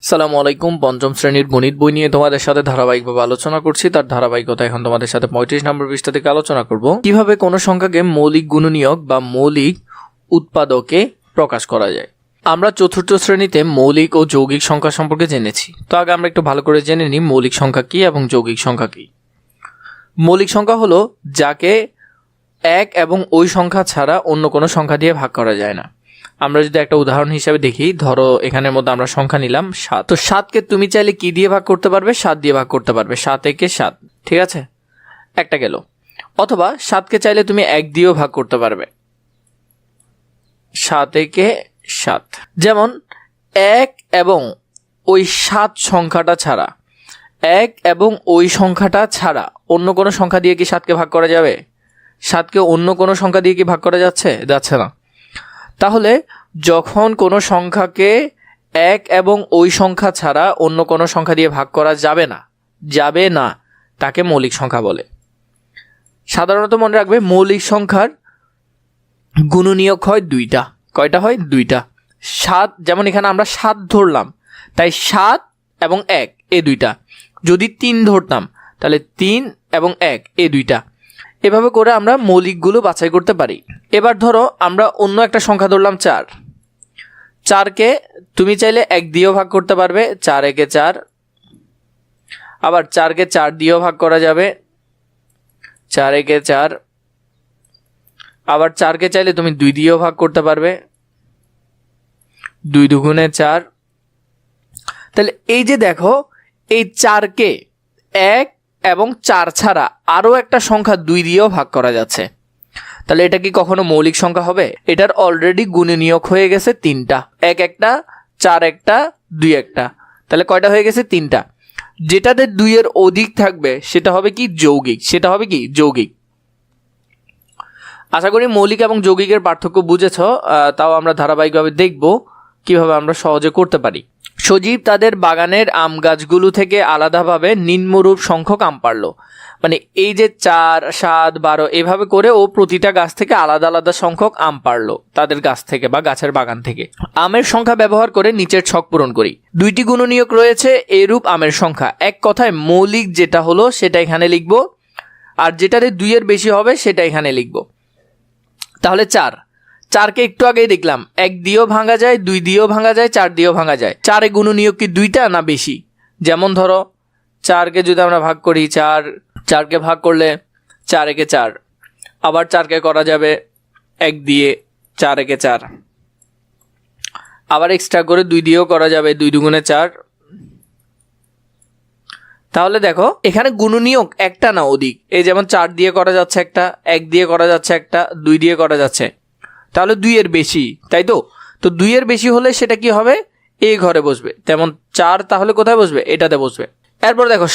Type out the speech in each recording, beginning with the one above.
সালামু আলাইকুম। পঞ্চম শ্রেণীর গণিত বই নিয়ে তোমাদের সাথে ধারাবাহিকভাবে আলোচনা করছি। তার ধারাবাহিকতা এখন তোমাদের সাথে 35 নম্বর পৃষ্ঠা থেকে আলোচনা করব কিভাবে কোনো সংখ্যাকে মৌলিক গুণনীয়ক বা মৌলিক উৎপাদকে প্রকাশ করা যায়। আমরা চতুর্থ শ্রেণীতে মৌলিক ও যৌগিক সংখ্যা সম্পর্কে জেনেছি। তো আগে আমরা একটু ভালো করে জেনে নিই মৌলিক সংখ্যা কী এবং যৌগিক সংখ্যা কী। মৌলিক সংখ্যা হলো যাকে এক এবং ওই সংখ্যা ছাড়া অন্য কোনো সংখ্যা দিয়ে ভাগ করা যায় না। আমরা যদি একটা উদাহরণ হিসাবে দেখি, ধরো এখানের মধ্যে আমরা সংখ্যা নিলাম 7। তো 7কে তুমি চাইলে কি দিয়ে ভাগ করতে পারবে? 7 দিয়ে ভাগ করতে পারবে। 7 একে 7, ঠিক আছে, একটা গেল। অথবা 7কে চাইলে তুমি 1 দিয়েও ভাগ করতে পারবে। 7 একে 7। যেমন 1 এবং ওই 7 সংখ্যাটা ছাড়া, 1 এবং ওই সংখ্যাটা ছাড়া অন্য কোনো সংখ্যা দিয়ে কি 7কে ভাগ করা যাবে? 7কে অন্য কোনো সংখ্যা দিয়ে কি ভাগ করা যাচ্ছে না। তাহলে যখন কোনো সংখ্যাকে 1 এবং ওই সংখ্যা ছাড়া অন্য কোনো সংখ্যা দিয়ে ভাগ করা যাবে না তাকে মৌলিক সংখ্যা বলে। সাধারণত মনে রাখবে মৌলিক সংখ্যার গুণনীয়ক হয় 2টা। কয়টা হয়? 2টা। 7, যেমন এখানে আমরা 7 ধরলাম, তাই 7 এবং 1 এই 2টা। যদি 3 ধরতাম তাহলে 3 এবং 1 এই 2টা। এভাবে করে আমরা মৌলিকগুলো বাছাই করতে পারি। এবার ধরো আমরা অন্য একটা সংখ্যা ধরলাম 4। 4কে তুমি চাইলে 1 দিয়েও ভাগ করতে পারবে, 4 একে 4। আবার 4কে 4 দিয়েও ভাগ করা যাবে, 4 একে 4। আবার 4কে চাইলে তুমি 2 দিয়েও ভাগ করতে পারবে, 2 দুগুণে 4। তাহলে এই যে দেখো, এই 4কে 1 এবং 4 ছাড়া আরও একটা সংখ্যা 2 দিয়েও ভাগ করা যাচ্ছে। তাহলে এটা কি কখনো মৌলিক সংখ্যা হবে? এটার অলরেডি গুণনীয়ক হয়ে গেছে 3টা। 1 একটা, 4 একটা, 2 একটা। তাহলে কয়টা হয়ে গেছে? 3টা। যেটাতে 2 এর অধিক থাকবে সেটা হবে কি? যৌগিক। আশা করি মৌলিক এবং যৌগিকের পার্থক্য বুঝেছ। তাও আমরা ধারাবাহিকভাবে দেখব কিভাবে আমরা সহজে করতে পারি। সজীব তাদের বাগানের আম গাছগুলো থেকে আলাদাভাবে নিম্নরূপ সংখ্যক আম পারল। মানে এই যে 4, 7, 12 এভাবে করে ও প্রতিটা গাছ থেকে আলাদা আলাদা সংখ্যক আম পারলো তাদের গাছ থেকে বা গাছের বাগান থেকে। আমের সংখ্যা ব্যবহার করে নিচের ছক পূরণ করি। 2টি গুণনীয়ক রয়েছে এরূপ আমের সংখ্যা। এক কথায় মৌলিক যেটা হলো সেটা এখানে লিখব, আর যেটাতে 2 এর বেশি হবে সেটা এখানে লিখব। তাহলে 4কে একটু আগেই দেখলাম 1 দিয়েও ভাঙা যায়, 2 দিয়েও ভাঙা যায়, 4 দিয়েও ভাঙা যায়। 4 এ গুণনীয়ক কি 2টা না বেশি? যেমন ধরো 4কে যদি আমরা ভাগ করি, 4কে ভাগ করলে 4 একে 4। আবার 4কে করা যাবে 1 দিয়ে, 4 একে 4। আবার এক্সট্রা করে 2 দিয়েও করা যাবে, 2 দুগুণে 4। তাহলে দেখো এখানে গুণনীয়ক একটা না অধিক। এই যেমন 4 দিয়ে করা যাচ্ছে একটা, 1 দিয়ে করা যাচ্ছে একটা, 2 দিয়ে করা যাচ্ছে। তাহলে 2 এর বেশি, তাই তো? তো 2 এর বেশি হলে সেটা কি হবে? এই ঘরে বসবে। তেমন 4 তাহলে কোথায় বসবে? এটাতে বসবে। এরপর দেখো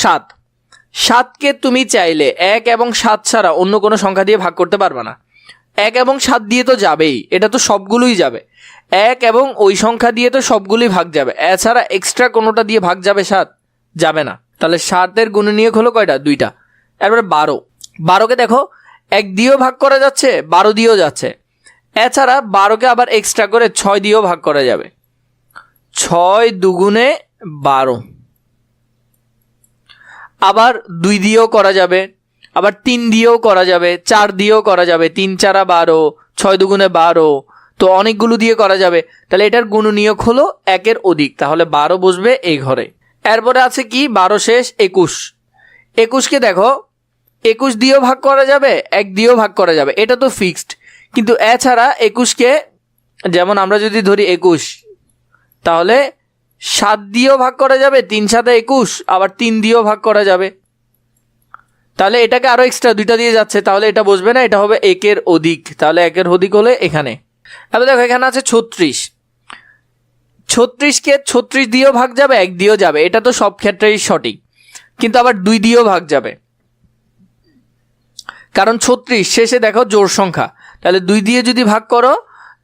7কে তুমি চাইলে 1 এবং 7 ছাড়া অন্য কোনো সংখ্যা দিয়ে ভাগ করতে পারবে না। 1 এবং 7 দিয়ে তো যাবেই, এটা তো সবগুলোই যাবে। 1 এবং ওই সংখ্যা দিয়ে তো সবগুলোই ভাগ যাবে, এছাড়া এক্সট্রা কোনোটা দিয়ে ভাগ যাবে 7? যাবে না। তাহলে 7 এর গুণনীয়ক হলো কয়টা? 2টা। এরপরে 12কে দেখো 1 দিয়েও ভাগ করা যাচ্ছে, 12 দিয়েও যাচ্ছে। এছাড়া 12কে আবার এক্সট্রা করে 6 দিয়েও ভাগ করা যাবে। 6 দুগুণে 12। আবার 2 দিয়েও করা যাবে, আবার 3 দিয়েও করা যাবে, 4 দিয়েও করা যাবে। 3 4 12, 6 দুগুণে 12, তো অনেকগুলো দিয়ে করা যাবে। তাহলে এটার গুণনীয়ক হলো 1 এর অধিক, তাহলে 12 বসবে এই ঘরে। এরপরে আছে কি? 12 শেষ 21। 21কে দেখো 21 দিয়েও ভাগ করা যাবে, 1 দিয়েও ভাগ করা যাবে, এটা তো ফিক্সড। কিন্তু এছাড়া 21কে, যেমন আমরা যদি ধরি 21, তাহলে 7 দিয়েও ভাগ করা যাবে, 3 7 21, আবার 3 দিয়েও ভাগ করা যাবে। তাহলে এটাকে আরও এক্সট্রা 2টা দিয়ে যাচ্ছে, তাহলে এটা বসবে না, এটা হবে 1 এর অধিক। তাহলে 1 এর অধিক হলে এখানে। এবার দেখো এখানে আছে 36। 36কে 36 দিয়েও ভাগ যাবে, 1 দিয়েও যাবে, এটা তো সব ক্ষেত্রেই সঠিক। কিন্তু আবার 2 দিয়েও ভাগ যাবে, কারণ 36 শেষে দেখো জোড় সংখ্যা। তাহলে 2 দিয়ে যদি ভাগ করো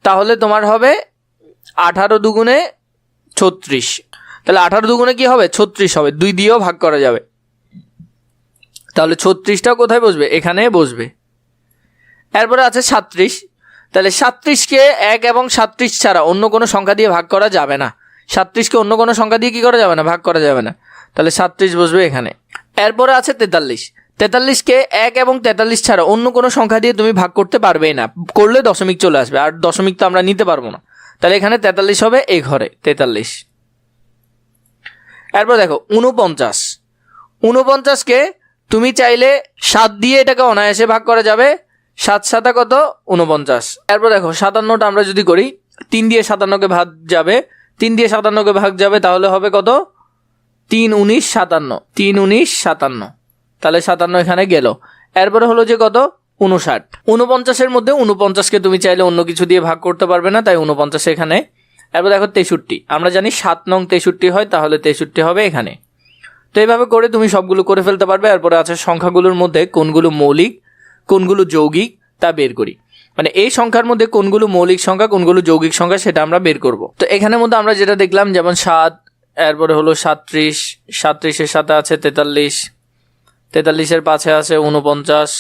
তাহলে তোমার হবে 18 দুগুণে 36। তাহলে 18 দুগুণে কি হবে? 36 হবে। 2 দিয়েও ভাগ করা যাবে, তাহলে 36টাও কোথায় বসবে? এখানে বসবে। এরপরে আছে 37। তাহলে 37কে 1 এবং 37 ছাড়া অন্য কোনো সংখ্যা দিয়ে ভাগ করা যাবে না, 37কে অন্য কোনো সংখ্যা দিয়ে কি করা যাবে না, ভাগ করা যাবে না, তাহলে 37 বসবে এখানে। এরপরে আছে 43। 43কে 1 এবং 43 ছাড়া অন্য কোনো সংখ্যা দিয়ে তুমি ভাগ করতে পারবেই না, করলে দশমিক চলে আসবে, আর দশমিক তো আমরা নিতে পারবো না, তাহলে এখানে 43 হবে এই ঘরে 43। এরপর দেখো 49। 49কে তুমি চাইলে 7 দিয়ে এটাকে অনায়াসে ভাগ করা যাবে, 7 7 কত 49। এরপর দেখো 57টা আমরা যদি করি, 3 দিয়ে 57কে ভাগ যাবে, 3 দিয়ে 57কে ভাগ যাবে, তাহলে হবে কত 3 19 57, 3 19 57, তাহলে 57 এখানে গেল। এরপরে হলো যে কত 59। 49-এর মধ্যে 49কে তুমি চাইলে অন্য কিছু দিয়ে ভাগ করতে পারবে না, তাই 49 এখানে। এরপর দেখো 63, আমরা জানি 7 নং 63 হয়, তাহলে 63 হবে এখানে। তো এইভাবে করে তুমি সবগুলো করে ফেলতে পারবে। এরপরে আছে সংখ্যাগুলোর মধ্যে কোনগুলো মৌলিক কোনগুলো যৌগিক তা বের করি, মানে এই সংখ্যার মধ্যে কোনগুলো মৌলিক সংখ্যা কোনগুলো যৌগিক সংখ্যা সেটা আমরা বের করব। তো এখানের মধ্যে আমরা যেটা দেখলাম, যেমন 7, এরপরে হলো 37, 37-এর সাথে আছে 43, 43-এর পাশে আছে 49।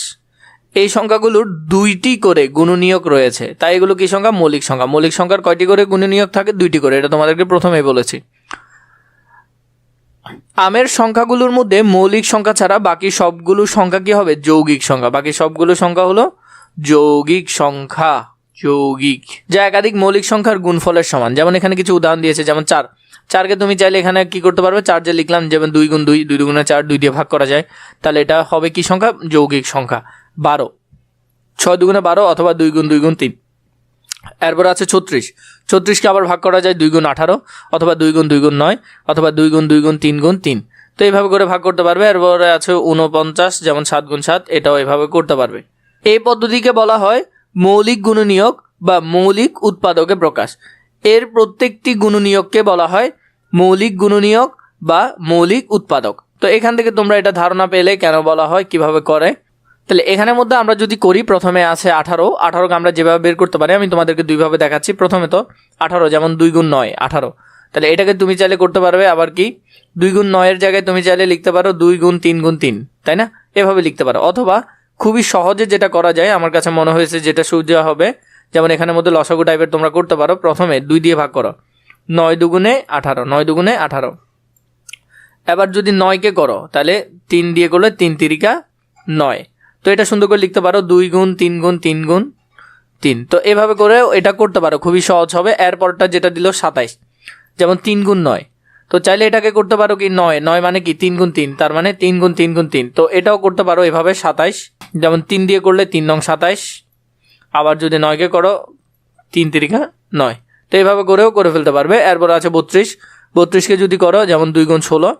এই সংখ্যাগুলোর 2টি করে গুণনীয়ক রয়েছে, তাই এগুলো কি সংখ্যা, মৌলিক সংখ্যা। মৌলিক সংখ্যার কয়টি করে গুণনীয়ক থাকে, 2টি করে, এটা তোমাদেরকে প্রথমেই বলেছি। আমের সংখ্যাগুলোর মধ্যে মৌলিক সংখ্যা ছাড়া বাকি সবগুলো সংখ্যা কি হবে, যৌগিক সংখ্যা। বাকি সবগুলো সংখ্যা হলো যৌগিক সংখ্যা, যৌগিক, যা একাধিক মৌলিক সংখ্যার গুণফলের সমান। যেমন এখানে কিছু উদাহরণ দিয়েছে, যেমন 4, 4কে তুমি চাইলে এখানে কি করতে পারবে, 4 যে লিখলাম, যেমন 2 গুণ 2, 2 দুগুণে 4, 2 দিয়ে ভাগ করা যায়, তাহলে এটা হবে কি সংখ্যা, যৌগিক সংখ্যা। 12, 6 দুগুণে 12 অথবা 2 গুণ 2 গুণ 3। এরপর আছে 36, 36কে আবার ভাগ করা যায় 2 গুণ 18 অথবা 2 গুণ 2 গুণ 9 অথবা 2 গুণ 2 গুণ 3 গুণ 3, তো এইভাবে করে ভাগ করতে পারবে। এরপরে আছে 49, যেমন 7 গুণ 7, এটাও এভাবে করতে পারবে। এই পদ্ধতিকে বলা হয় মৌলিক গুণনীয়ক বা মৌলিক উৎপাদকে প্রকাশ। এর প্রত্যেকটি গুণনীয়ককে বলা হয় মৌলিক গুণনীয়ক বা মৌলিক উৎপাদক। তো এখান থেকে তোমরা এটা ধারণা পেলে কেন বলা হয়, কিভাবে করে। তাহলে এখানের মধ্যে আমরা যদি করি, প্রথমে আছে 18, 18কে আমরা যেভাবে বের করতে পারি আমি তোমাদেরকে দুইভাবে দেখাচ্ছি। প্রথমে তো 18, যেমন 2 গুণ 9 18, তাহলে এটাকে তুমি চাইলে করতে পারবে আবার কি 2 গুণ 9-এর জায়গায় তুমি চাইলে লিখতে পারো 2 গুণ 3 গুণ 3, তাই না, এভাবে লিখতে পারো। অথবা খুবই সহজে যেটা করা যায়, আমার কাছে মনে হয়েছে যেটা সোজা হবে, যেমন এখানের মধ্যে লসাগু টাইপের তোমরা করতে পারো। প্রথমে 2 দিয়ে ভাগ করো, 9 দুগুণে 18, 9 দুগুণে 18। এবার যদি 9কে করো তাহলে 3 দিয়ে করলে 3 তিরিকা 9, তো এটা সুন্দর করে লিখতে পারো 2 গুণ 3 গুণ 3 গুণ 3। তো এভাবে করে এটা করতে পারো, খুবই সহজ হবে। এরপরটা যেটা দিল 27, যেমন 3 গুণ 9, তো চাইলে এটাকে করতে পারো কি 9, 9 মানে কি 3 গুণ 3, তার মানে 3 গুণ 3 গুণ 3, তো এটাও করতে পারো এভাবে 27, যেমন 3 দিয়ে করলে 3 নং 27। আবার যদি 9কে করো 3 তিরিকা 9, তো এইভাবে করেও করে ফেলতে পারবে। এরপর আছে 32, 32কে যদি করো, যেমন 2 গুণ 16,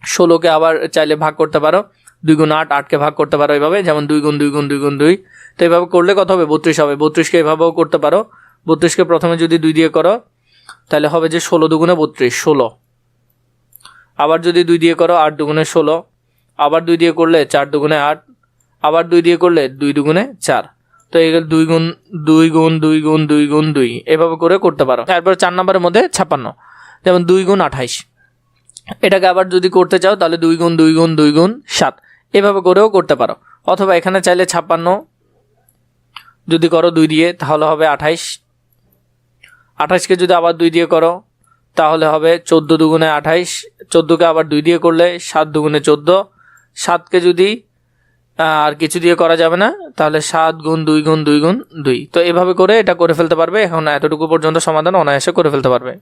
16কে আবার চাইলে ভাগ করতে পারো, 2 গুণ 8, 8কে ভাগ করতে পারো এইভাবে, যেমন 2 গুণ 2 গুণ 2 গুণ 2, তো এইভাবে করলে কত হবে 32 হবে। 32কে এভাবেও করতে পারো, 32কে প্রথমে যদি 2 দিয়ে করো তাহলে হবে যে 16 দুগুণে 32, 16। আবার যদি 2 দিয়ে করো 8 দুগুণে 16, আবার 2 দিয়ে করলে 4 দুগুণে 8, আবার 2 দিয়ে করলে 2 দুগুণে 4, তো এগুলো 2 গুণ 2 গুণ 2 গুণ 2 গুণ 2, এভাবে করে করতে পারো। তারপর 4 নম্বরের মধ্যে 56, যেমন 2 গুণ 28, এটাকে আবার যদি করতে চাও তাহলে 2 গুণ 2 গুণ 2 গুণ 7, এভাবে করেও করতে পারো। অথবা এখানে চাইলে 56 যদি করো 2 দিয়ে তাহলে হবে 28, 28কে যদি আবার 2 দিয়ে করো তাহলে হবে 14 দুগুণে 28, 14কে আবার 2 দিয়ে করলে 7 দুগুণে 14, 7কে যদি আর কিছু দিয়ে করা যাবে না, তাহলে 7 গুণ 2 গুণ 2 গুণ 2, তো এভাবে করে এটা করে ফেলতে পারবে। এখন এতটুকু পর্যন্ত সমাধান অনায়াসে করে ফেলতে পারবে।